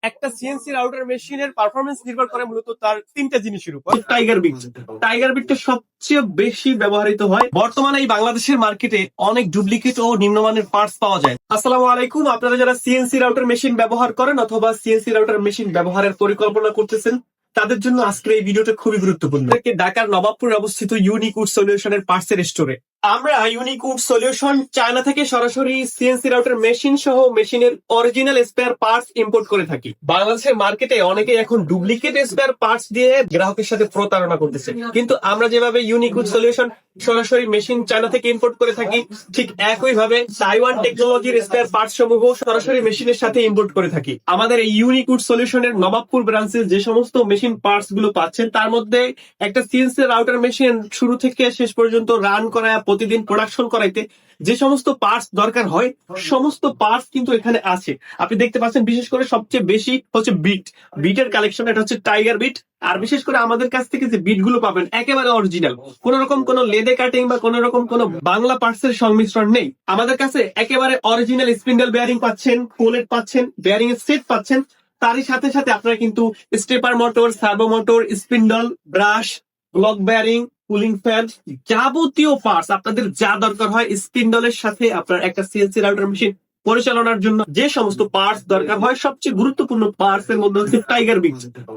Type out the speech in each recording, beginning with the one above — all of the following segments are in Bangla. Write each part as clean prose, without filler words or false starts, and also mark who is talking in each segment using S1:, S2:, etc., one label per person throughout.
S1: একটা সিএনসি রাউটার মেশিনের পারফরমেন্স নির্ভর করে মূলত তার তিনটা জিনিসের উপর। টাইগার বিটটা সবচেয়ে বেশি ব্যবহৃত হয় বর্তমানে এই বাংলাদেশের মার্কেটে। অনেক ডুপ্লিকেট ও নিম্নমানের পার্টস পাওয়া যায়। আসসালামু আলাইকুম, আপনারা যারা সিএনসি রাউটার মেশিন ব্যবহার করেন অথবা সিএনসি রাউটার মেশিন ব্যবহারের পরিকল্পনা করতেছেন, তাদের জন্য আজকের এই ভিডিওটা খুবই গুরুত্বপূর্ণ। ঢাকার নবাবপুরে অবস্থিত ইউনিকুড সলিউশনের পার্টসের স্টোরে আমরা ইউনিকুড সলিউশন চায়না থেকে সরাসরি সিএনসি রাউটার মেশিন সহ মেশিনের অরিজিনাল স্পেয়ার পার্টস ইম্পোর্ট করে থাকি। বাংলাদেশের মার্কেটে অনেকেই এখন ডুপ্লিকেট স্পেয়ার পার্টস দিয়ে গ্রাহকের সাথে প্রতারণা করতেছে, কিন্তু আমরা যেভাবে ইউনিকুড সলিউশন সরাসরি মেশিন চায়না থেকে ইম্পোর্ট করে থাকি, ঠিক একই ভাবে তাইওয়ান টেকনোলজির স্পেয়ার পার্টস সমূহ সরাসরি মেশিনের সাথে ইম্পোর্ট করে থাকি। আমাদের এই ইউনিকুড সলিউশনের নবাবপুর ব্রাঞ্চে যে সমস্ত মেশিন পার্টস গুলো পাচ্ছেন, তার মধ্যে একটা সিএনসি রাউটার মেশিন শুরু থেকে শেষ পর্যন্ত রান করা, প্রতিদিন প্রোডাকশন করাইতে যে সমস্ত পার্টস দরকার হয়, সমস্ত পার্টস কিন্তু এখানে আছে। আপনি দেখতে পাচ্ছেন, বিশেষ করে সবচেয়ে বেশি হচ্ছে বিটের কালেকশন, এটা হচ্ছে টাইগার বিট। আর বিশেষ করে আমাদের কাছ থেকে যে বিট গুলো পাবেন একেবারে অরিজিনাল, কোন রকম কোন লেদে কাটিং বা কোন রকম কোন বাংলা পার্টস এর সংমিশ্রণ নেই। আমাদের কাছে একেবারে অরিজিনাল স্পিন্ডেল বেয়ারিং পাচ্ছেন, কোলেট পাচ্ছেন, বেয়ারিং এর সেট পাচ্ছেন। তারই সাথে সাথে আপনারা কিন্তু stepper motor, servo motor, spindle, brush, block bearing, cooling fan, যাবতীয় পার্টস আপনাদের যা দরকার হয় স্পিন্ডলের সাথে আপনার একটা সিএনসি রাউটার মেশিন পরিচালনার জন্য যে সমস্ত পার্টস দরকার হয়, সবচেয়ে গুরুত্বপূর্ণ পার্টস এর মধ্যে হচ্ছে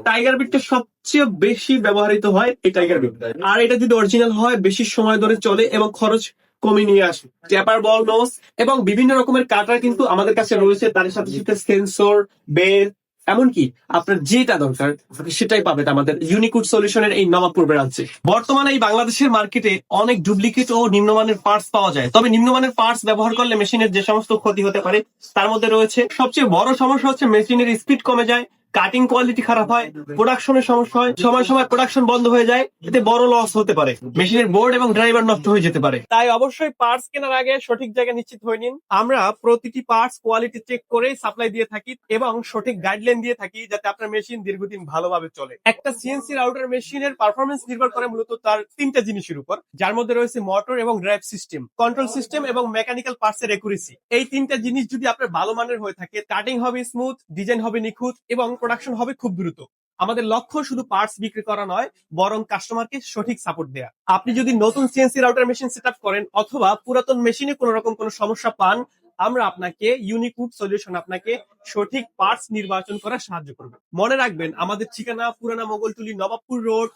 S1: টাইগার বিটটা সবচেয়ে বেশি ব্যবহৃত হয় এই টাইগার বিট। আর এটা যদি অরিজিনাল হয় বেশি সময় ধরে চলে এবং খরচ কমিয়ে নিয়ে আসে। টেপার বল নোজ এবং বিভিন্ন রকমের কাটার কিন্তু আমাদের কাছে রয়েছে, তার সাথে সাথে সেন্সর, বেল, এমনকি আপনার যেটা দরকার সেটাই পাবেন আমাদের ইউনিকুড সলিউশনের এই নবাবপুর ব্রাঞ্চে। বর্তমানে এই বাংলাদেশের মার্কেটে অনেক ডুপ্লিকেট ও নিম্নমানের পার্টস পাওয়া যায়, তবে নিম্নমানের পার্টস ব্যবহার করলে মেশিনের যে সমস্ত ক্ষতি হতে পারে তার মধ্যে রয়েছে সবচেয়ে বড় সমস্যা হচ্ছে মেশিনের স্পিড কমে যায়, কাটিং কোয়ালিটি খারাপ হয়, প্রোডাকশনের সমস্যা হয়, সময় সময় প্রোডাকশন বন্ধ হয়ে যায়, এতে বড় লস হতে পারে, মেশিনের বোর্ড এবং ড্রাইভার নষ্ট হয়ে যেতে পারে। তাই অবশ্যই পার্টস কেনার আগে সঠিক জায়গা নিশ্চিত হয়ে নিন। আমরা প্রতিটি পার্টস কোয়ালিটি চেক করে সাপ্লাই দিয়ে থাকি এবং সঠিক গাইডলাইন দিয়ে থাকি, যাতে আপনার মেশিন দীর্ঘদিন ভালোভাবে চলে। একটা সিএনসি রাউটার মেশিনের পারফরমেন্স নির্ভর করে মূলত তার তিনটা জিনিসের উপর, যার মধ্যে রয়েছে মোটর এবং ড্রাইভ সিস্টেম, কন্ট্রোল সিস্টেম এবং মেকানিক্যাল পার্টস এর একুরেসি। এই তিনটা জিনিস যদি আপনার ভালো মানের হয়ে থাকে, কাটিং হবে স্মুথ, ডিজাইন হবে নিখুঁত এবং প্রোডাকশন হবে খুব দ্রুত। আমাদের লক্ষ্য শুধু পার্টস বিক্রি করা নয়, বরং কাস্টমারকে সঠিক সাপোর্ট দেয়া। আপনি যদি নতুন সিএনসি রাউটার মেশিন সেটআপ করেন অথবা পুরাতন মেশিনে কোনো রকম কোনো সমস্যা পান, আমরা আপনাকে ইউনিকুড সলিউশন আপনাকে সঠিক পার্টস নির্বাচন করা সাহায্য করবে। মনে রাখবেন, আমাদের ঠিকানা পুরানা মোগলটুলি, নবাবপুর রোড,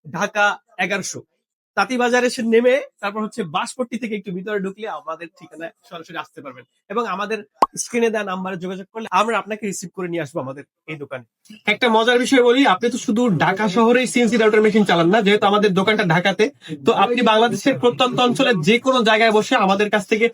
S1: ঢাকা 1100। তাঁতীবাজারে এসে নেমে তারপর হচ্ছে বাঁশপট্টি থেকে একটু ভিতরে ঢুকলে আমাদের ঠিকানায় সরাসরি আসতে পারবেন এবং আমাদের স্ক্রিনে দেওয়া নাম্বারে যোগাযোগ করলে আমরা আপনাকে রিসিভ করে নিয়ে আসবো আমাদের এই দোকানে। একটা মজার বিষয় বলি, আপনি তো শুধু ঢাকা শহরেই সিএনসি রাউটার মেশিন চালান না, যেহেতু আমাদের দোকানটা ঢাকাতে, তো আপনি বাংলাদেশের প্রত্যন্ত অঞ্চলে যে কোনো জায়গায় বসে আমাদের কাছ থেকে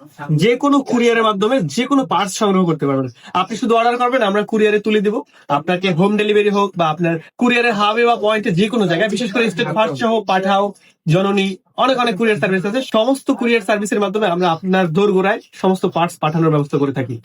S1: যে কোনো কুরিয়ারের মাধ্যমে যে কোনো পার্টস সংগ্রহ করতে পারবেন। আপনি শুধু অর্ডার করবেন, আমরা কুরিয়ারে তুলে দেবো। আপনাকে হোম ডেলিভারি হোক বা আপনার কুরিয়ারের হাবে বা পয়েন্টে যে কোনো জায়গায়, বিশেষ করে স্টেট ফার্স্ট সহ পাঠাও, জননী, অনেক অনেক কুরিয়ার সার্ভিস আছে। সমস্ত কুরিয়ার সার্ভিসের মাধ্যমে আমরা আপনার দোরগোড়ায় সমস্ত পার্টস পাঠানোর ব্যবস্থা করে থাকি।